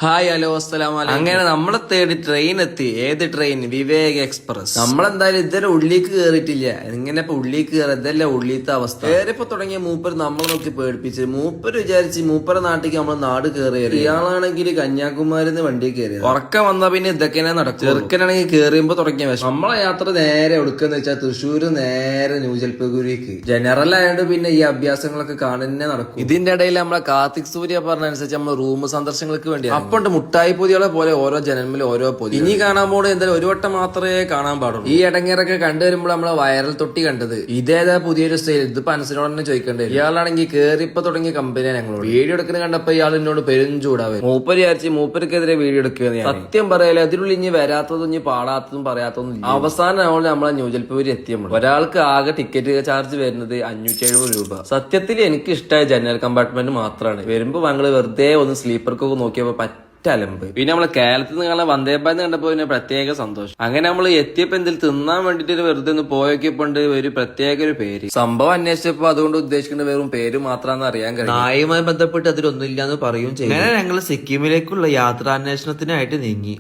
Hi hello അസ്സലാമലൈക്കും. അങ്ങനെ നമ്മളെ തേടി ട്രെയിൻ എത്തി. ഏത് ട്രെയിൻ? വിവേക് എക്സ്പ്രസ്. നമ്മളെന്തായാലും ഇതുവരെ ഉള്ളിലേക്ക് കയറിയിട്ടില്ല. ഇങ്ങനെ ഇപ്പൊ ഉള്ളിലേക്ക് കയറി ഇതല്ലേ ഉള്ളിലത്തെ അവസ്ഥ. കയറിയപ്പോ തുടങ്ങിയ മൂപ്പര് നമ്മളെ നോക്കി പേടിപ്പിച്ച്. മൂപ്പര് വിചാരിച്ച് മൂപ്പരെ നാട്ടിലേക്ക് നമ്മളെ നാട് കയറിയത്. ഇയാളാണെങ്കിൽ കന്യാകുമാരിന്ന് വണ്ടി കയറിയത്. ഉറക്കം വന്നാ പിന്നെ ഇതൊക്കെ നടക്കും. ചെറുക്കനാണെങ്കിൽ കയറിയുമ്പോ തുടങ്ങിയ വിഷം. നമ്മളെ യാത്ര നേരെ എടുക്കുന്ന വെച്ചാൽ തൃശ്ശൂര് നേരെ ന്യൂ ജൽപൈഗുരിക്ക്. ജനറൽ ആയതുകൊണ്ട് പിന്നെ ഈ അഭ്യാസങ്ങളൊക്കെ കാണുന്നേ നടക്കും. ഇതിന്റെ ഇടയിൽ നമ്മളെ കാർത്തിക് സൂര്യ പറഞ്ഞ അനുസരിച്ച് നമ്മൾ റൂം സന്ദർശനങ്ങൾക്ക് വേണ്ടി അപ്പണ്ട് മുട്ടായി പൊതികളെ പോലെ ഓരോ ജനലിലും ഓരോ പൊതി. ഇനി കാണാൻ പോണ എന്തായാലും ഒരു വട്ടം മാത്രമേ കാണാൻ പാടുള്ളൂ. ഈ ഇടങ്ങേറൊക്കെ കണ്ടുവരുമ്പോൾ നമ്മളെ വൈറൽ തൊട്ടി കണ്ടത്. ഇതേതാ പുതിയൊരു സ്റ്റൈൽ? ഇതിപ്പോ അനുസരിനോട് തന്നെ ചോദിക്കണ്ടേ. ഇയാളാണെങ്കിൽ കേറിപ്പോ തുടങ്ങിയ കമ്പനിയാണ് ഞങ്ങളോട്. വീഡിയോ എടുക്കുന്ന കണ്ടപ്പോ ഇയാൾ എന്നോട് പെരും ചൂടാവും. മൂപ്പര് വിചാരിച്ച് മൂപ്പർക്കെതിരെ വീഡിയോ എടുക്കുക. സത്യം പറയാലോ അതിനുള്ളിൽ ഇനി വരാത്തതും ഇനി പാടാത്തതും പറയാത്തതും ഇല്ല. അവസാനം നമ്മളെ ന്യൂ ജൽപൈഗുരി എത്തിയപ്പോൾ ഒരാൾക്ക് ആകെ ടിക്കറ്റ് ചാർജ് വരുന്നത് 570 രൂപ. സത്യത്തിൽ എനിക്ക് ഇഷ്ടമായ ജനറൽ കമ്പാർട്ട്മെന്റ് മാത്രമാണ്. വരുമ്പോ ഞങ്ങള് വെറുതെ ഒന്ന് സ്ലീപ്പർക്കൊക്കെ നോക്കിയപ്പോ അലമ്പ്. പിന്നെ നമ്മള് കേരളത്തിൽ നിന്ന് കാണാൻ വന്ദേഭാരത് കണ്ടപ്പോ പിന്നെ പ്രത്യേക സന്തോഷം. അങ്ങനെ നമ്മൾ എത്തിയപ്പോ എന്തെങ്കിലും തിന്നാൻ വേണ്ടിട്ട് വെറുതെ ഒന്ന് പോയൊക്കെപ്പോണ്ട് ഒരു പ്രത്യേക ഒരു പേര്. സംഭവം അന്വേഷിച്ചപ്പോ അതുകൊണ്ട് ഉദ്ദേശിക്കുന്ന വെറും പേര് മാത്രമാണെന്ന് അറിയാൻ കഴിയും. നായുമായി ബന്ധപ്പെട്ട് അതിലൊന്നുമില്ലാന്ന് പറയും ചെയ്യും. അങ്ങനെ ഞങ്ങൾ സിക്കിമിലേക്കുള്ള യാത്രാന്വേഷണത്തിനായിട്ട് നീങ്ങി.